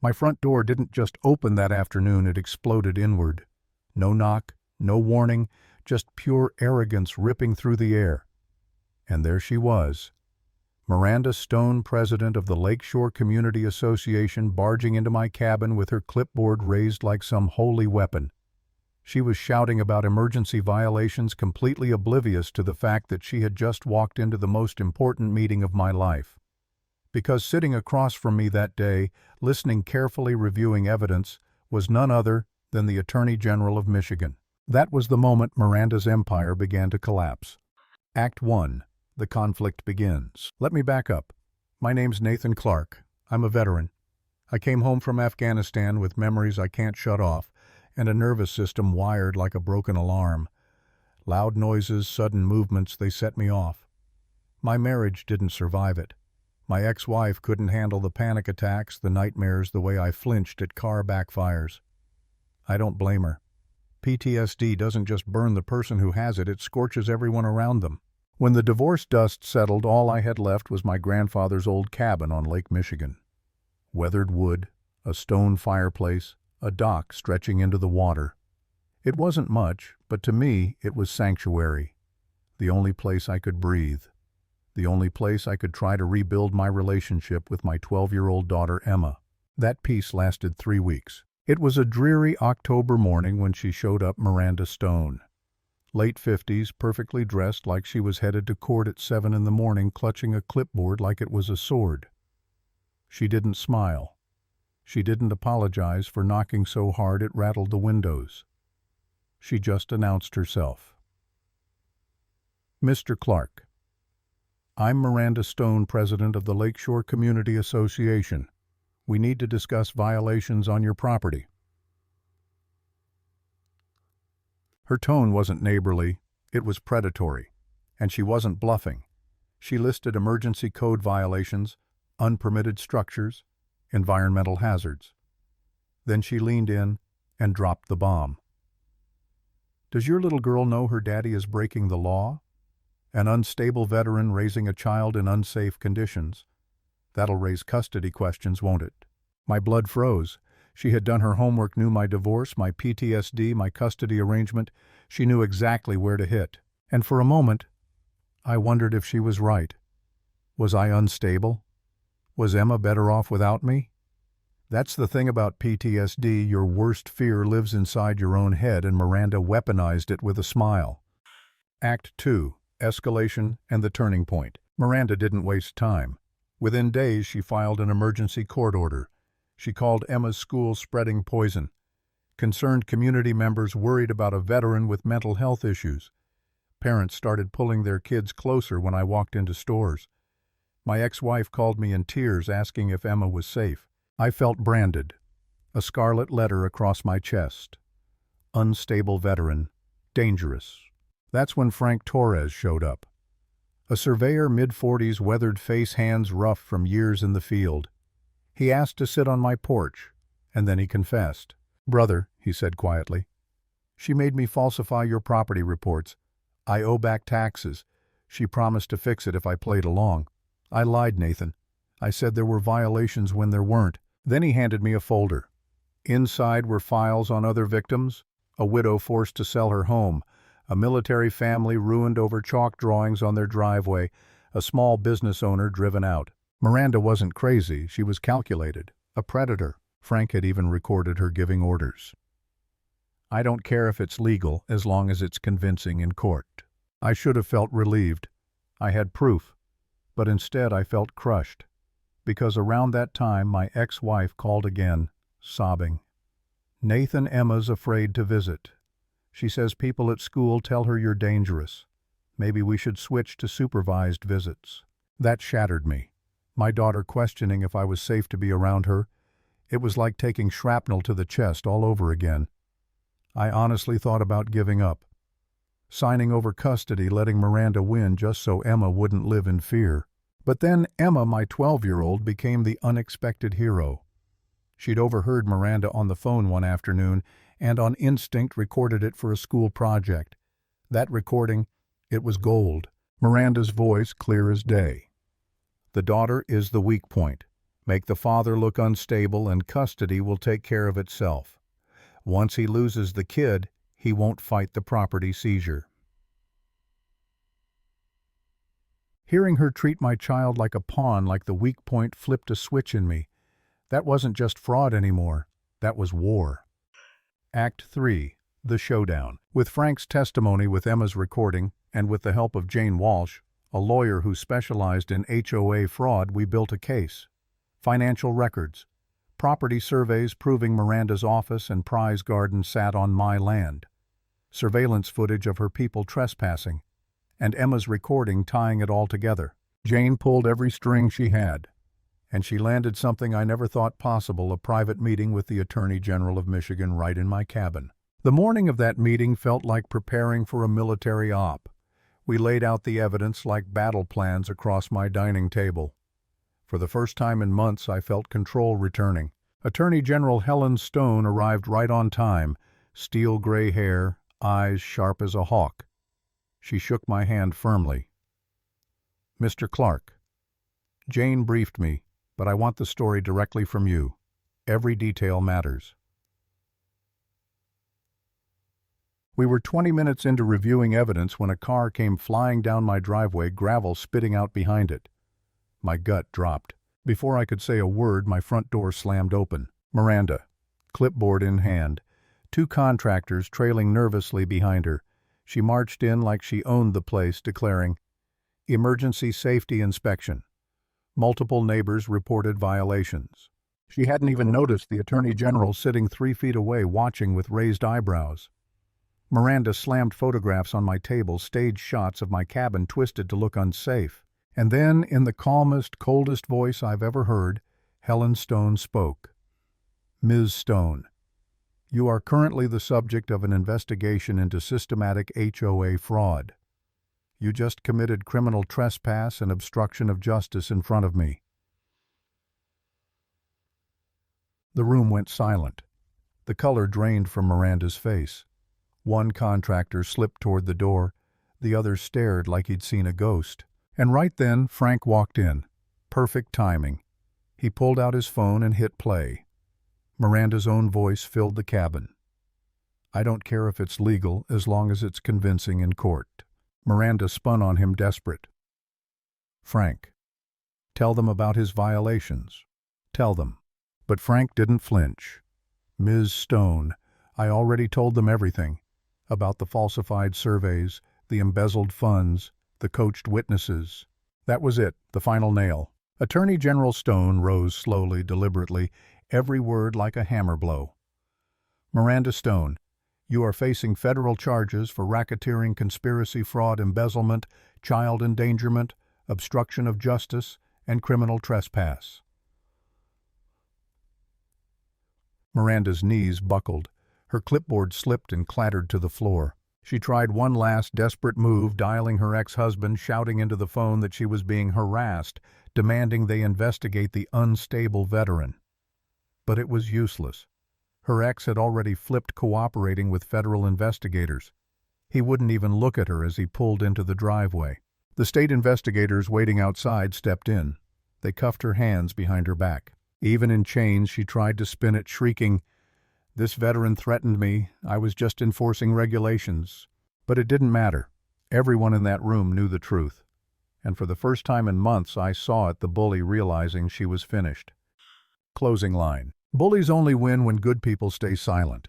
My front door didn't just open that afternoon, it exploded inward. No knock, no warning, just pure arrogance ripping through the air. And there she was, Miranda Stone, president of the Lakeshore Community Association, barging into my cabin with her clipboard raised like some holy weapon. She was shouting about emergency violations, completely oblivious to the fact that she had just walked into the most important meeting of my life. Because sitting across from me that day, listening carefully, reviewing evidence, was none other than the Attorney General of Michigan. That was the moment Miranda's empire began to collapse. Act 1. The conflict begins. Let me back up. My name's Nathan Clark. I'm a veteran. I came home from Afghanistan with memories I can't shut off, and a nervous system wired like a broken alarm. Loud noises, sudden movements, they set me off. My marriage didn't survive it. My ex-wife couldn't handle the panic attacks, the nightmares, the way I flinched at car backfires. I don't blame her. PTSD doesn't just burn the person who has it, it scorches everyone around them. When the divorce dust settled, all I had left was my grandfather's old cabin on Lake Michigan. Weathered wood, a stone fireplace, a dock stretching into the water. It wasn't much, but to me it was sanctuary. The only place I could breathe. The only place I could try to rebuild my relationship with my 12-year-old daughter Emma. That peace lasted 3 weeks. It was a dreary October morning when she showed up, Miranda Stone. Late 50s, perfectly dressed like she was headed to court at 7 in the morning, clutching a clipboard like it was a sword. She didn't smile. She didn't apologize for knocking so hard it rattled the windows. She just announced herself. Mr. Clark, I'm Miranda Stone, president of the Lakeshore Community Association. We need to discuss violations on your property. Her tone wasn't neighborly, it was predatory, and she wasn't bluffing. She listed emergency code violations, unpermitted structures, environmental hazards. Then she leaned in and dropped the bomb. Does your little girl know her daddy is breaking the law? An unstable veteran raising a child in unsafe conditions. That'll raise custody questions, won't it? My blood froze. She had done her homework, knew my divorce, my PTSD, my custody arrangement. She knew exactly where to hit. And for a moment, I wondered if she was right. Was I unstable? Was Emma better off without me? That's the thing about PTSD, your worst fear lives inside your own head, and Miranda weaponized it with a smile. Act 2. Escalation and the turning point. Miranda didn't waste time. Within days, she filed an emergency court order. She called Emma's school spreading poison. Concerned community members worried about a veteran with mental health issues. Parents started pulling their kids closer when I walked into stores. My ex-wife called me in tears asking if Emma was safe. I felt branded. A scarlet letter across my chest. Unstable veteran. Dangerous. That's when Frank Torres showed up. A surveyor, mid-40s, weathered face, hands rough from years in the field. He asked to sit on my porch, and then he confessed. "Brother," he said quietly, "she made me falsify your property reports. I owe back taxes. She promised to fix it if I played along. I lied, Nathan. I said there were violations when there weren't." Then he handed me a folder. Inside were files on other victims, a widow forced to sell her home, a military family ruined over chalk drawings on their driveway, a small business owner driven out. Miranda wasn't crazy, she was calculated, a predator. Frank had even recorded her giving orders. I don't care if it's legal as long as it's convincing in court. I should have felt relieved. I had proof. But instead I felt crushed. Because around that time my ex-wife called again, sobbing. "Nathan, Emma's afraid to visit. She says people at school tell her you're dangerous. Maybe we should switch to supervised visits." That shattered me. My daughter questioning if I was safe to be around her. It was like taking shrapnel to the chest all over again. I honestly thought about giving up. Signing over custody, letting Miranda win just so Emma wouldn't live in fear. But then Emma, my 12-year-old, became the unexpected hero. She'd overheard Miranda on the phone one afternoon and on instinct recorded it for a school project. That recording, it was gold. Miranda's voice clear as day. "The daughter is the weak point. Make the father look unstable and custody will take care of itself. Once he loses the kid, he won't fight the property seizure. Hearing her treat my child like a pawn, like the weak point, flipped a switch in me. That wasn't just fraud anymore. That was war. Act 3. The Showdown. With Frank's testimony, with Emma's recording, and with the help of Jane Walsh, a lawyer who specialized in HOA fraud, we built a case. Financial records. Property surveys proving Miranda's office and prize garden sat on my land. Surveillance footage of her people trespassing. And Emma's recording tying it all together. Jane pulled every string she had. And she landed something I never thought possible, a private meeting with the Attorney General of Michigan right in my cabin. The morning of that meeting felt like preparing for a military op. We laid out the evidence like battle plans across my dining table. For the first time in months, I felt control returning. Attorney General Helen Stone arrived right on time, steel gray hair, eyes sharp as a hawk. She shook my hand firmly. "Mr. Clark, Jane briefed me, but I want the story directly from you. Every detail matters." We were 20 minutes into reviewing evidence when a car came flying down my driveway, gravel spitting out behind it. My gut dropped. Before I could say a word, my front door slammed open. Miranda, clipboard in hand, 2 contractors trailing nervously behind her. She marched in like she owned the place, declaring, "Emergency safety inspection." Multiple neighbors reported violations. She hadn't even noticed the Attorney General sitting 3 feet away watching with raised eyebrows. Miranda slammed photographs on my table, staged shots of my cabin twisted to look unsafe. And then, in the calmest, coldest voice I've ever heard, Helen Stone spoke. "Ms. Stone, you are currently the subject of an investigation into systematic HOA fraud. You just committed criminal trespass and obstruction of justice in front of me." The room went silent. The color drained from Miranda's face. One contractor slipped toward the door. The other stared like he'd seen a ghost. And right then, Frank walked in. Perfect timing. He pulled out his phone and hit play. Miranda's own voice filled the cabin. "I don't care if it's legal as long as it's convincing in court." Miranda spun on him, desperate. "Frank, tell them about his violations. Tell them." But Frank didn't flinch. "Ms. Stone, I already told them everything. About the falsified surveys, the embezzled funds, the coached witnesses." That was it, the final nail. Attorney General Stone rose slowly, deliberately, every word like a hammer blow. "Miranda Stone, you are facing federal charges for racketeering, conspiracy, fraud, embezzlement, child endangerment, obstruction of justice, and criminal trespass." Miranda's knees buckled. Her clipboard slipped and clattered to the floor. She tried one last desperate move, dialing her ex-husband, shouting into the phone that she was being harassed, demanding they investigate the unstable veteran. But it was useless. Her ex had already flipped cooperating with federal investigators. He wouldn't even look at her as he pulled into the driveway. The state investigators waiting outside stepped in. They cuffed her hands behind her back. Even in chains, she tried to spin it, shrieking, "This veteran threatened me. I was just enforcing regulations." But it didn't matter. Everyone in that room knew the truth. And for the first time in months, I saw it, the bully realizing she was finished. Closing line. Bullies only win when good people stay silent.